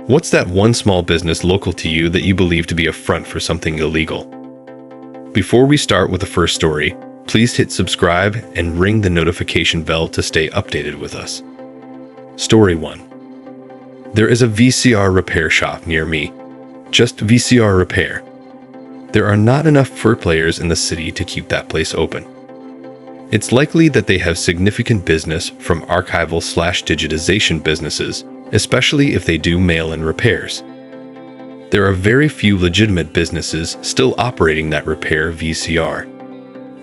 What's that one small business local to you that you believe to be a front for something illegal? Before we start with the first story, please hit subscribe and ring the notification bell to stay updated with us. Story 1. There is a VCR repair shop near me. Just VCR repair. There are not enough fur players in the city to keep that place open. It's likely that they have significant business from archival/digitization businesses, especially if they do mail-in repairs. There are very few legitimate businesses still operating that repair VCR,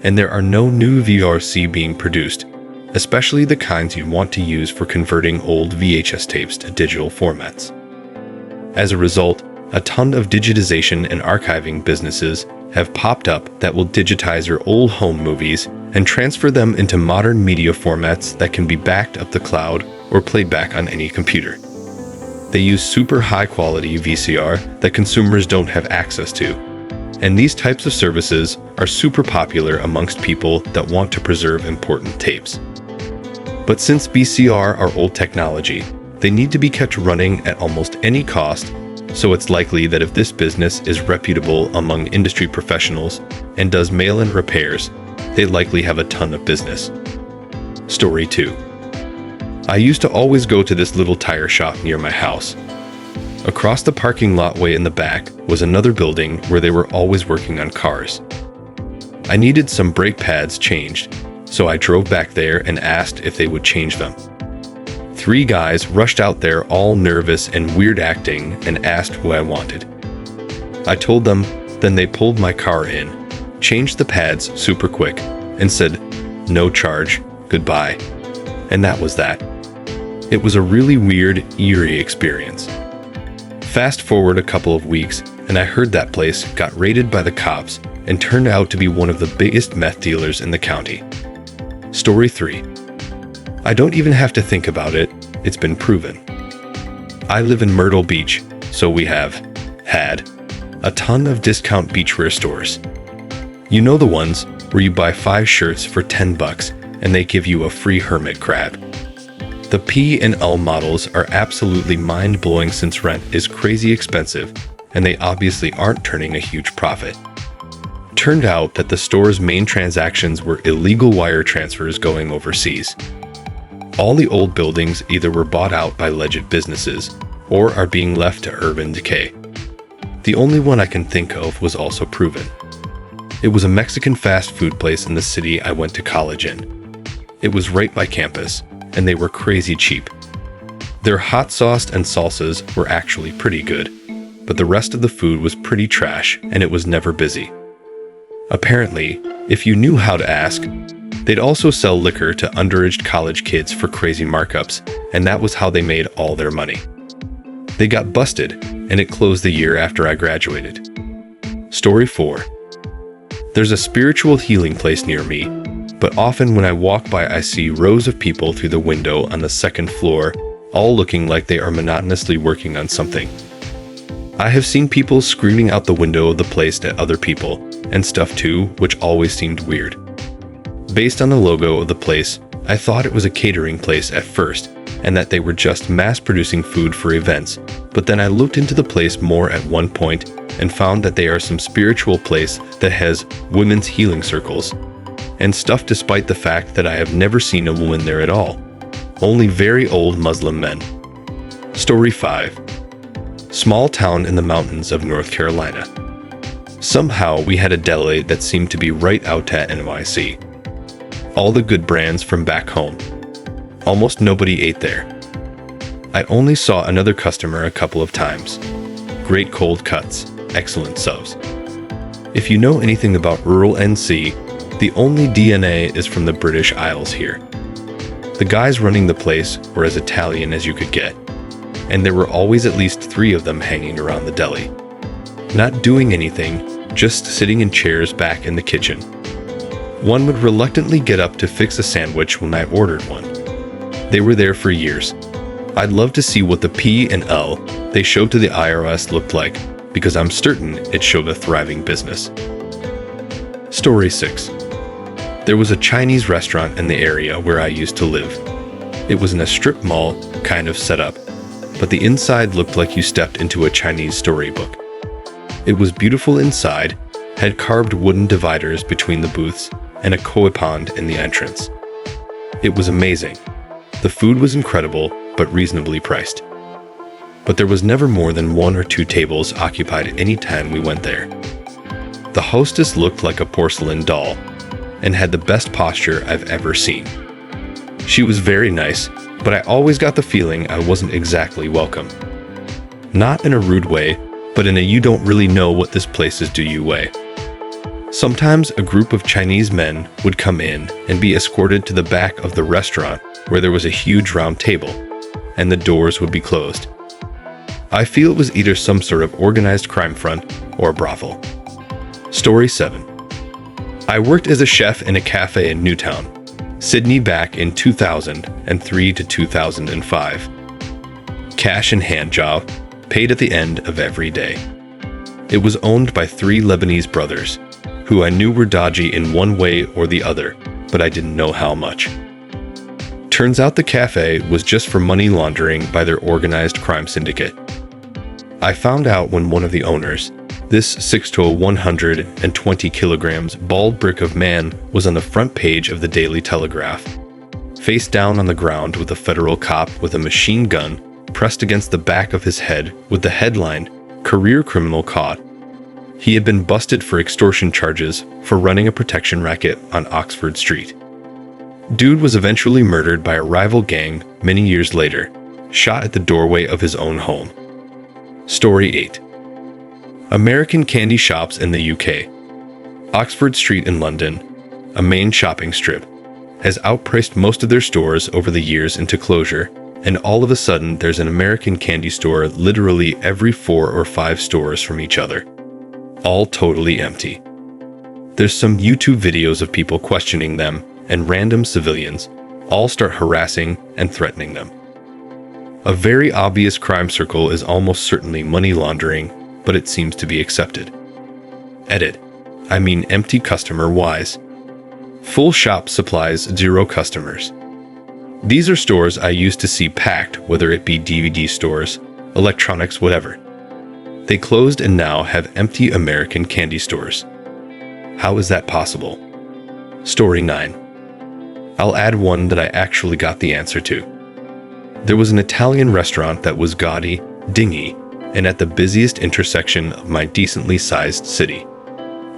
and there are no new VRC being produced, especially the kinds you'd want to use for converting old VHS tapes to digital formats. As a result, a ton of digitization and archiving businesses have popped up that will digitize your old home movies and transfer them into modern media formats that can be backed up the cloud or played back on any computer. They use super high-quality VCR that consumers don't have access to, and these types of services are super popular amongst people that want to preserve important tapes. But since VCR are old technology, they need to be kept running at almost any cost, so it's likely that if this business is reputable among industry professionals and does mail-in repairs, they likely have a ton of business. Story 2. I used to always go to this little tire shop near my house. Across the parking lot way in the back was another building where they were always working on cars. I needed some brake pads changed, so I drove back there and asked if they would change them. 3 guys rushed out there all nervous and weird acting and asked who I wanted. I told them, then they pulled my car in, changed the pads super quick, and said, "No charge, goodbye." And that was that. It was a really weird, eerie experience. Fast forward a couple of weeks, and I heard that place got raided by the cops and turned out to be one of the biggest meth dealers in the county. Story 3. I don't even have to think about it, it's been proven. I live in Myrtle Beach, so we have had a ton of discount beachwear stores. You know the ones where you buy 5 shirts for $10 and they give you a free hermit crab. The P&L models are absolutely mind-blowing since rent is crazy expensive and they obviously aren't turning a huge profit. Turned out that the store's main transactions were illegal wire transfers going overseas. All the old buildings either were bought out by legit businesses or are being left to urban decay. The only one I can think of was also proven. It was a Mexican fast food place in the city I went to college in. It was right by campus, and they were crazy cheap. Their hot sauce and salsas were actually pretty good, but the rest of the food was pretty trash and it was never busy. Apparently, if you knew how to ask, they'd also sell liquor to underage college kids for crazy markups, and that was how they made all their money. They got busted, and it closed the year after I graduated. Story 4. There's a spiritual healing place near me, but often when I walk by I see rows of people through the window on the 2nd floor, all looking like they are monotonously working on something. I have seen people screaming out the window of the place at other people, and stuff too, which always seemed weird. Based on the logo of the place, I thought it was a catering place at first, and that they were just mass-producing food for events, but then I looked into the place more at one point and found that they are some spiritual place that has women's healing circles, and stuff despite the fact that I have never seen a woman there at all. Only very old Muslim men. Story 5. Small town in the mountains of North Carolina. Somehow we had a deli that seemed to be right out at NYC. All the good brands from back home. Almost nobody ate there. I only saw another customer a couple of times. Great cold cuts, excellent subs. If you know anything about rural NC, the only DNA is from the British Isles here. The guys running the place were as Italian as you could get, and there were always at least 3 of them hanging around the deli. Not doing anything, just sitting in chairs back in the kitchen. One would reluctantly get up to fix a sandwich when I ordered one. They were there for years. I'd love to see what the P&L they showed to the IRS looked like, because I'm certain it showed a thriving business. Story 6. There was a Chinese restaurant in the area where I used to live. It was in a strip mall kind of setup, but the inside looked like you stepped into a Chinese storybook. It was beautiful inside, had carved wooden dividers between the booths, and a koi pond in the entrance. It was amazing. The food was incredible, but reasonably priced. But there was never more than 1 or 2 tables occupied any time we went there. The hostess looked like a porcelain doll and had the best posture I've ever seen. She was very nice, but I always got the feeling I wasn't exactly welcome. Not in a rude way, but in a you don't really know what this place is do you way. Sometimes a group of Chinese men would come in and be escorted to the back of the restaurant where there was a huge round table, and the doors would be closed. I feel it was either some sort of organized crime front or a brothel. Story 7. I worked as a chef in a cafe in Newtown, Sydney back in 2003 to 2005. Cash in hand job, paid at the end of every day. It was owned by 3 Lebanese brothers, who I knew were dodgy in one way or the other, but I didn't know how much. Turns out the cafe was just for money laundering by their organized crime syndicate. I found out when one of the owners, this 6 to 120 kilograms bald brick of man, was on the front page of the Daily Telegraph, face down on the ground with a federal cop with a machine gun pressed against the back of his head with the headline, "Career Criminal Caught." He had been busted for extortion charges for running a protection racket on Oxford Street. Dude was eventually murdered by a rival gang many years later, shot at the doorway of his own home. Story 8. American candy shops in the UK. Oxford Street in London, a main shopping strip, has outpriced most of their stores over the years into closure, and all of a sudden there's an American candy store literally every 4 or 5 stores from each other. All totally empty. There's some YouTube videos of people questioning them, and random civilians all start harassing and threatening them. A very obvious crime circle is almost certainly money laundering, but it seems to be accepted. Edit. I mean empty customer-wise. Full shop supplies 0 customers. These are stores I used to see packed, whether it be DVD stores, electronics, whatever. They closed and now have empty American candy stores. How is that possible? Story 9. I'll add one that I actually got the answer to. There was an Italian restaurant that was gaudy, dingy, and at the busiest intersection of my decently sized city.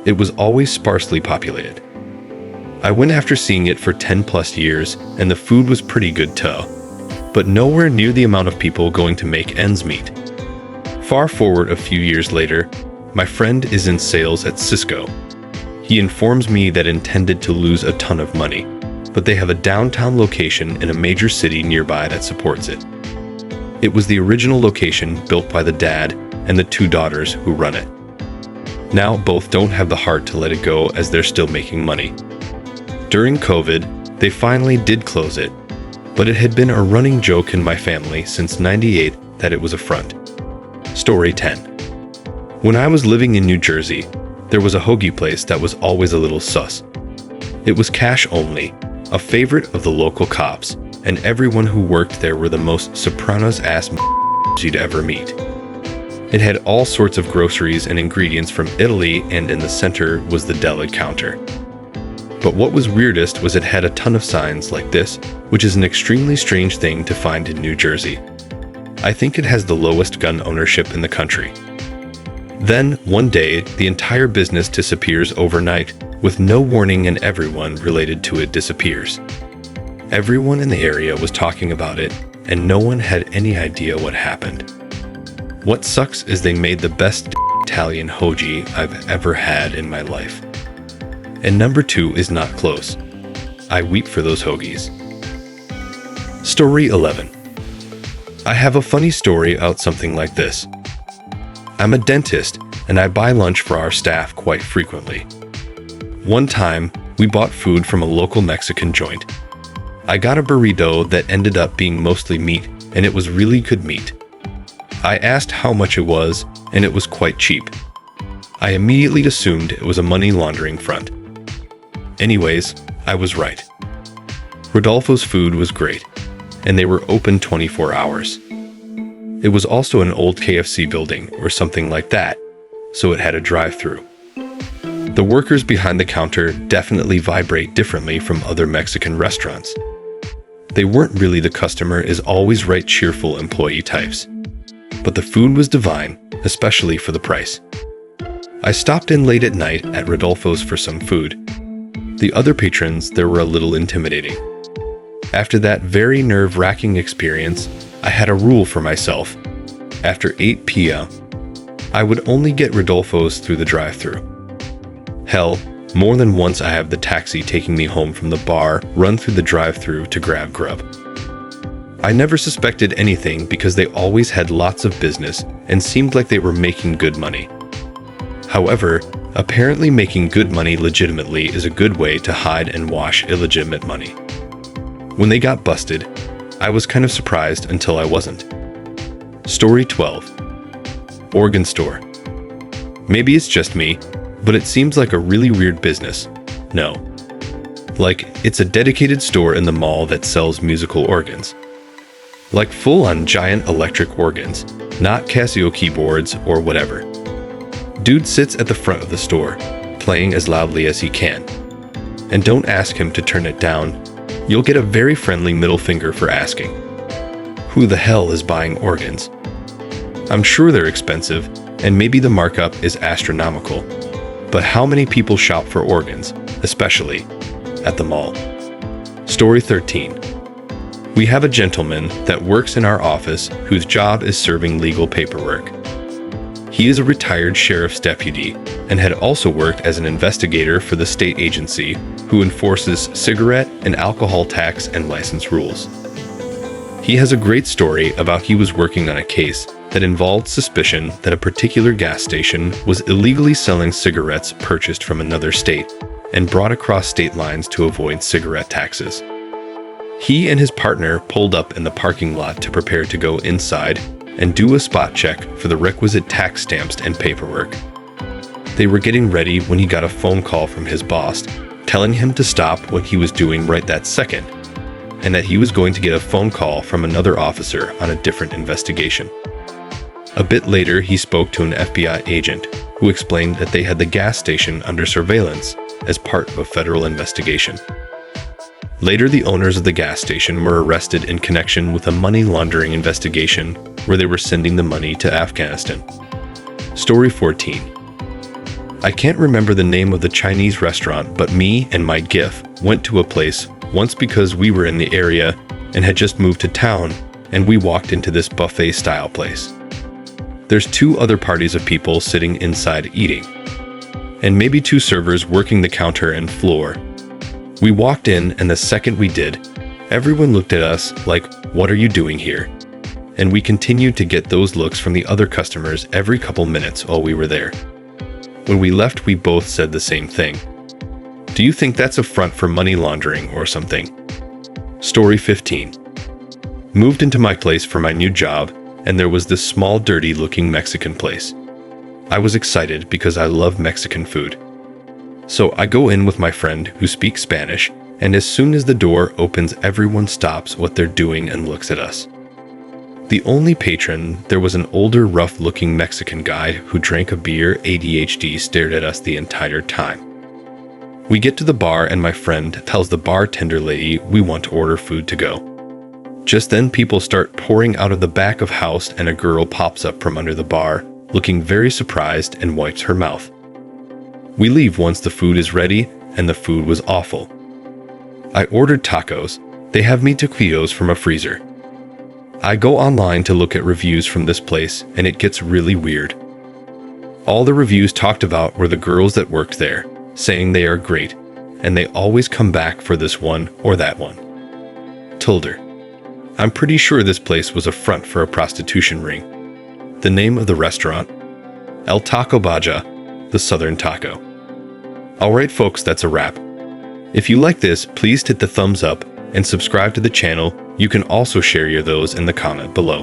It was always sparsely populated. I went after seeing it for 10 plus years, and the food was pretty good too, but nowhere near the amount of people going to make ends meet. Far forward a few years later, my friend is in sales at Cisco. He informs me that intended to lose a ton of money, but they have a downtown location in a major city nearby that supports it. It was the original location built by the dad and the 2 daughters who run it. Now both don't have the heart to let it go as they're still making money. During COVID, they finally did close it, but it had been a running joke in my family since '98 that it was a front. Story 10. When I was living in New Jersey, there was a hoagie place that was always a little sus. It was cash only, a favorite of the local cops, and everyone who worked there were the most Sopranos-ass you'd ever meet. It had all sorts of groceries and ingredients from Italy, and in the center was the deli counter. But what was weirdest was it had a ton of signs like this, which is an extremely strange thing to find in New Jersey. I think it has the lowest gun ownership in the country. Then, one day, the entire business disappears overnight, with no warning, and everyone related to it disappears. Everyone in the area was talking about it, and no one had any idea what happened. What sucks is they made the best Italian hoagie I've ever had in my life. And number 2 is not close. I weep for those hoagies. Story 11. I have a funny story about something like this. I'm a dentist, and I buy lunch for our staff quite frequently. One time, we bought food from a local Mexican joint. I got a burrito that ended up being mostly meat, and it was really good meat. I asked how much it was, and it was quite cheap. I immediately assumed it was a money laundering front. Anyways, I was right. Rodolfo's food was great, and they were open 24 hours. It was also an old KFC building or something like that, so it had a drive-thru. The workers behind the counter definitely vibrate differently from other Mexican restaurants. They weren't really the customer is always right cheerful employee types. But the food was divine, especially for the price. I stopped in late at night at Rodolfo's for some food. The other patrons there were a little intimidating. After that very nerve-wracking experience, I had a rule for myself. After 8 p.m., I would only get Rodolfo's through the drive-thru. Hell, more than once I have the taxi taking me home from the bar run through the drive-thru to grab grub. I never suspected anything because they always had lots of business and seemed like they were making good money. However, apparently making good money legitimately is a good way to hide and wash illegitimate money. When they got busted, I was kind of surprised until I wasn't. Story 12. Organ store. Maybe it's just me, but it seems like a really weird business. No. Like, it's a dedicated store in the mall that sells musical organs. Like full-on giant electric organs, not Casio keyboards or whatever. Dude sits at the front of the store, playing as loudly as he can. And don't ask him to turn it down. You'll get a very friendly middle finger for asking. Who the hell is buying organs? I'm sure they're expensive, and maybe the markup is astronomical. But how many people shop for organs, especially at the mall? Story 13. We have a gentleman that works in our office whose job is serving legal paperwork. He is a retired sheriff's deputy and had also worked as an investigator for the state agency who enforces cigarette and alcohol tax and license rules. He has a great story about he was working on a case that involved suspicion that a particular gas station was illegally selling cigarettes purchased from another state and brought across state lines to avoid cigarette taxes. He and his partner pulled up in the parking lot to prepare to go inside and do a spot check for the requisite tax stamps and paperwork. They were getting ready when he got a phone call from his boss telling him to stop what he was doing right that second, and that he was going to get a phone call from another officer on a different investigation. A bit later, he spoke to an FBI agent who explained that they had the gas station under surveillance as part of a federal investigation. Later, the owners of the gas station were arrested in connection with a money laundering investigation where they were sending the money to Afghanistan. Story 14. I can't remember the name of the Chinese restaurant, but me and my GIF went to a place once because we were in the area and had just moved to town, and we walked into this buffet-style place. There's 2 other parties of people sitting inside eating, and maybe 2 servers working the counter and floor. We walked in, and the second we did, everyone looked at us like, "What are you doing here?" And we continued to get those looks from the other customers every couple minutes while we were there. When we left, we both said the same thing. Do you think that's a front for money laundering or something? Story 15. Moved into my place for my new job, and there was this small, dirty-looking Mexican place. I was excited because I love Mexican food. So I go in with my friend who speaks Spanish, and as soon as the door opens, everyone stops what they're doing and looks at us. The only patron, there was an older, rough-looking Mexican guy who drank a beer. ADHD stared at us the entire time. We get to the bar and my friend tells the bartender lady we want to order food to go. Just then people start pouring out of the back of house and a girl pops up from under the bar, looking very surprised and wipes her mouth. We leave once the food is ready, and the food was awful. I ordered tacos. They have meat taquitos from a freezer. I go online to look at reviews from this place, and it gets really weird. All the reviews talked about were the girls that worked there, saying they are great, and they always come back for this one or that one. Tilder. I'm pretty sure this place was a front for a prostitution ring. The name of the restaurant? El Taco Baja, the Southern Taco. Alright folks, that's a wrap. If you like this, please hit the thumbs up and subscribe to the channel. You can also share your those in the comment below.